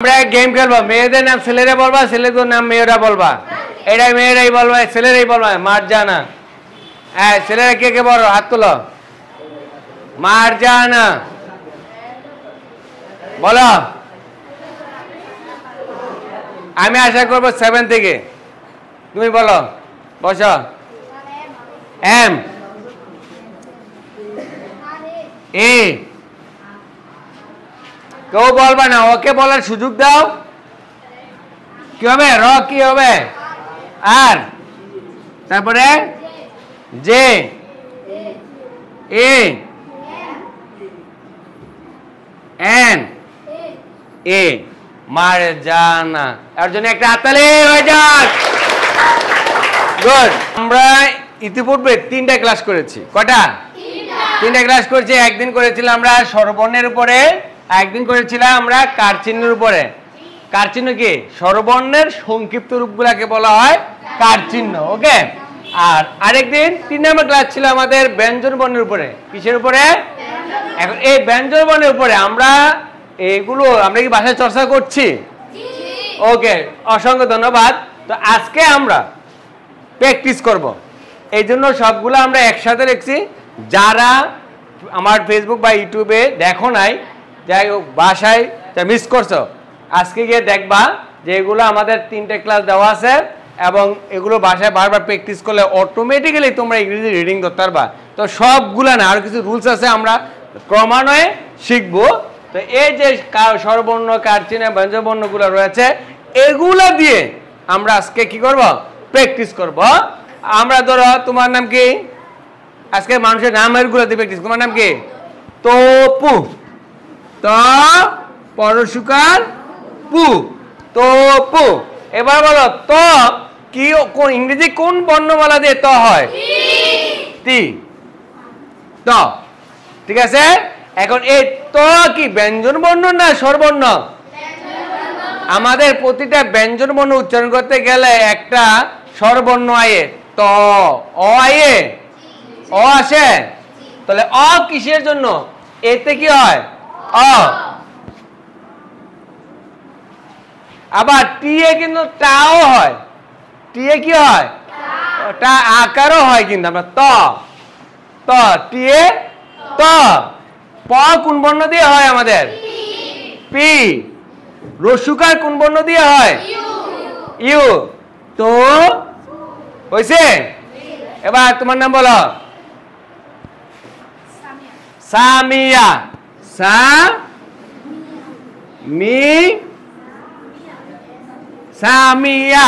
আমরা গেম খেলবো, মেয়েদের নাম ছেলেরা বলবা, ছেলেদের নাম মেয়েরা বলবা। এটাই মেয়েরাই বলবা, ছেলেরাই বলবা। মারজানা, হ্যাঁ ছেলেরা কে কে বলো হাত তুলো। মারজানা বলো। আমি আশা করবো 7 থেকে। তুমি বলো, বসো। এম এ কেউ বলবা না, ওকে বলার সুযোগ দাও। কি হবে? র কি হবে? আর তারপরে J A N A Marjana. এর জন্য একটা হাততালি হয়ে যাক। গুড। আমরা ইতিপূর্বে 3টা ক্লাস করেছি। কটা? 3টা ক্লাস করেছি। একদিন করেছিলাম আমরা স্বরবর্ণের উপরে, একদিন করেছিলাম আমরা কারচিহ্নের উপরে। কারচিহ্ন কি? স্বরবর্ণের সংক্ষিপ্ত রূপগুলোকে বলা হয় কারচিহ্ন। ওকে। আর আরেকদিন 3 নম্বর ক্লাস ছিল আমাদের ব্যঞ্জন বর্ণের উপরে। কিসের উপরে? এখন এই ব্যঞ্জন বর্ণের উপরে আমরা এগুলো আমরা কি ভাষা চর্চা করছি? ওকে, অসংখ্য ধন্যবাদ। তো আজকে আমরা প্র্যাকটিস করব, এই জন্য সবগুলো আমরা একসাথে লিখছি। যারা আমার ফেসবুক বা ইউটিউবে দেখো নাই, যাই হোক বাসায় মিস করছো, আজকে গিয়ে দেখবা যে এগুলো আমাদের 3টে ক্লাস দেওয়া আছে এবং এগুলো বাসায় বারবার প্র্যাকটিস করলে অটোমেটিক্যালি তোমরা ইংরেজি রিডিং করতে পারবা। তো সবগুলা না, আর কিছু রুলস আছে, আমরা ক্রমান্বয়ে শিখবো। তো এই যে স্বরবর্ণ, কারচিহ্ন, ব্যঞ্জনবর্ণগুলো রয়েছে, এগুলা দিয়ে আমরা আজকে কি করব? প্র্যাকটিস করব। আমরা ধরো, তোমার নাম কি? আজকে মানুষের নামের গুলো দিয়ে প্র্যাকটিস। তোমার নাম কি? তপু। ত পরশুকার পু, তপু। এবার বলো ত কি ইংরেজি কোন বর্ণমালা দিয়ে ত হয়? টি, ত। ঠিক আছে। এখন এই ত কি ব্যঞ্জন বর্ণ না স্বরবর্ণ? আমাদের প্রতিটা ব্যঞ্জন বর্ণ উচ্চারণ করতে গেলে একটা স্বরবর্ণ আয়ে। ত অ আয়ে, অ আসে। তাহলে অ কিসের জন্য? এতে কি হয়? অ। আবার টিয়ে কিন্তু টাও হয়। টিয়ে কি হয়? টা আকারও হয় কিন্তু আমরা ত, ত টিয়ে ত। প কোন বর্ণ দিয়ে হয় আমাদের? পি। রস্যকার কোন বর্ণ দিয়ে হয়? ইউ। তো হয়েছে। এবার তোমার নাম বলো। সামিয়া। সা মি সামিয়া।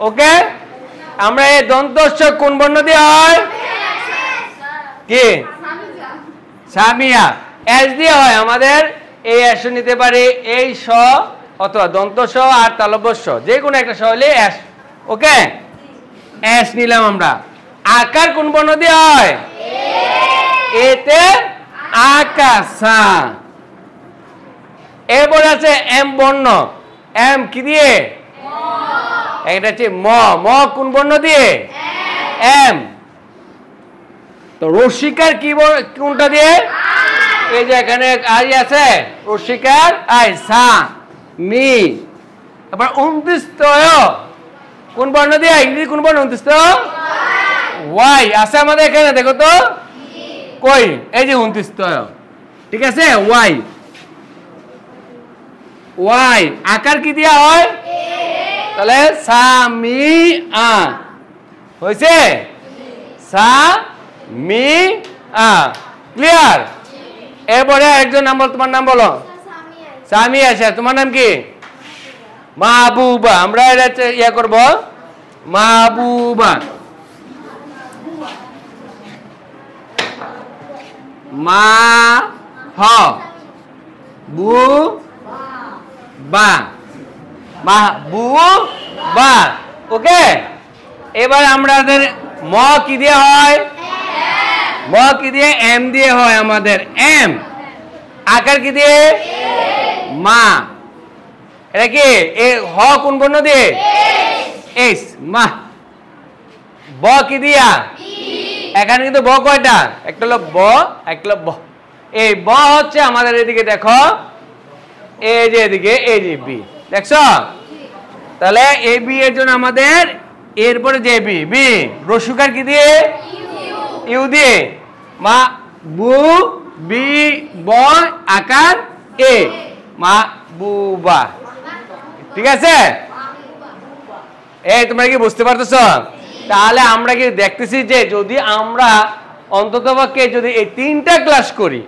ওকে। আমরা এই দন্ত স কোন বর্ণ দিয়ে হয়? কি? সামিয়া। এস দিয়ে হয় আমাদের। এই এস নিতে পারি, এই স অথবা দন্ত স আর তালব্য স, যে কোনো একটা স হলে এস। ওকে, এস নিলাম আমরা। আকার কোন বর্ণ দিয়ে হয়? এতে আকাশা। এরপর আছে এম বর্ণ। এম কি দিয়ে? এটা হচ্ছে ম। ম কোন বর্ণ দিয়ে? এম। তো রস্যিকার কি কোনটা দিয়ে? এই যে এখানে আই আছে, রস্যিকার আই। সা মি। এবার 29 কোন বর্ণ দিয়ে? ইংরেজি কোন বর্ণ? 29 ওয়াই আছে আমাদের এখানে, দেখো তো কই? এই যে 29। ঠিক আছে, ওয়াই। ওয়াই আকার কি দিয়া হয়? তাহলে সা মি আ হয়েছে। সা মি আ। ক্লিয়ার? এরপরে একজন নাম বল। তোমার নাম বলো। সামিয়া। আছে। তোমার নাম কি? মাহবুবা। আমরা এটা ইয়া করবো, মাহবুবা। মা হ বু বা, মাহবুবা। ওকে। এবার আমাদের ম কি দিয়ে হয়? ম কি দিয়ে? এম দিয়ে হয় আমাদের। এম। আকার কি দিয়ে? মা। এটা কি? এ হ কোন বর্ণ দিয়ে? এস। মা। ব কি দিয়া? এখানে কিন্তু ব কয়টা? একটা হলো ব, একটা হলো ব। এই ব হচ্ছে আমাদের এদিকে দেখো, এই যে এদিকে, এই যে বি। দেখছো? তাহলে এ বি এর জন্য আমাদের এরপরে যে বি বি রসুকার কি দিয়ে? ইউ দিয়ে। মা বু বি ব আকার এ মা বুবা। ঠিক আছে? এই তোমরা কি বুঝতে পারতেছো? তাহলে আমরা কি দেখতেছি যে যদি আমরা অন্ততপক্ষে যদি এই 3টা ক্লাস করি,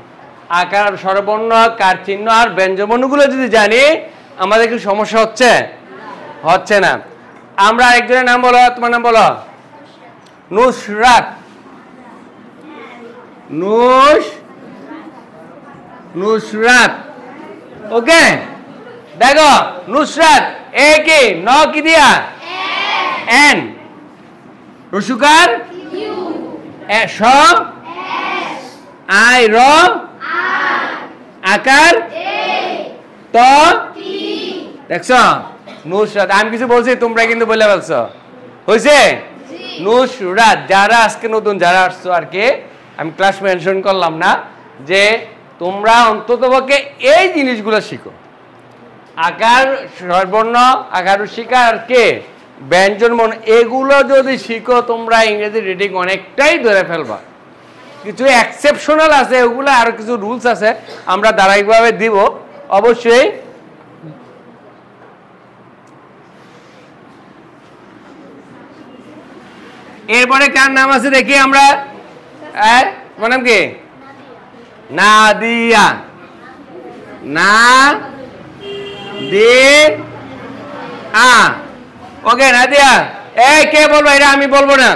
আকার, স্বরবর্ণ, কার চিহ্ন আর ব্যঞ্জনবর্ণগুলো যদি জানি, আমাদের কি সমস্যা হচ্ছে? হচ্ছে না। আমরা আরেকজনের নাম বলো, তোমার নাম বলো। নুসরাত। নুসরাত। ওকে, দেখো নুসরাত এ কি ন কি দিয়া? এন। রসুকার স আই র আকার ত। দেখছো? নুসরাত। আমি কিছু বলছি, তোমরা কিন্তু বলে ফেলছো। হয়েছে? নুসরাত। যারা আজকে নতুন যারা আসছো আর কি, আমি ক্লাস মেনশন করলাম না, যে তোমরা অন্ততপক্ষে এই জিনিসগুলো শিখো। আকার, স্বরবর্ণ, আকার, রসিকা আর কে ব্যঞ্জন বর্ণ, এগুলো যদি শিখো তোমরা ইংরেজি রিডিং অনেকটাই ধরে ফেলবা। কিছু এক্সেপশনাল আছে, ওগুলো আরো কিছু রুলস আছে, আমরা ধারাবাহিকভাবে দিব অবশ্যই। এরপরে কার নাম আছে দেখি আমরা। তোমার নাম কি? নাদিয়া। না দি আ। ওকে নাদিয়া। এই কে বলবো? এটা আমি বলবো না।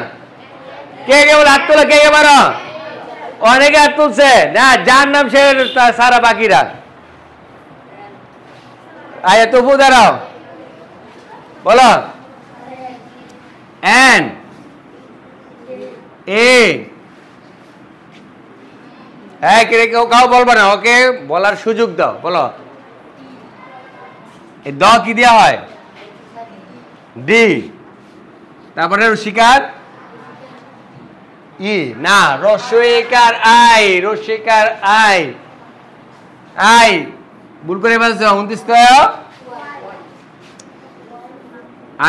কে কে বল? হাত তোলা। কে কে পারো? অনেকে হাত তুলছে না, যার নাম সে সারা বাকিরা। আয় তবু দাঁড়াও, বলো। N A. হ্যাঁ, কে কেউ কাউ বলবো না, ওকে বলার সুযোগ দাও। বলো। এই দ কি দেওয়া হয়? ডি। তারপরে রসিকার ই। না, রসইকার আই। রসিকার আই। আই ভুল করে বলছো। 29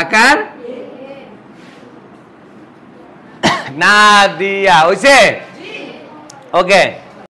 আকার না দিয়া। হয়েছে? ওকে।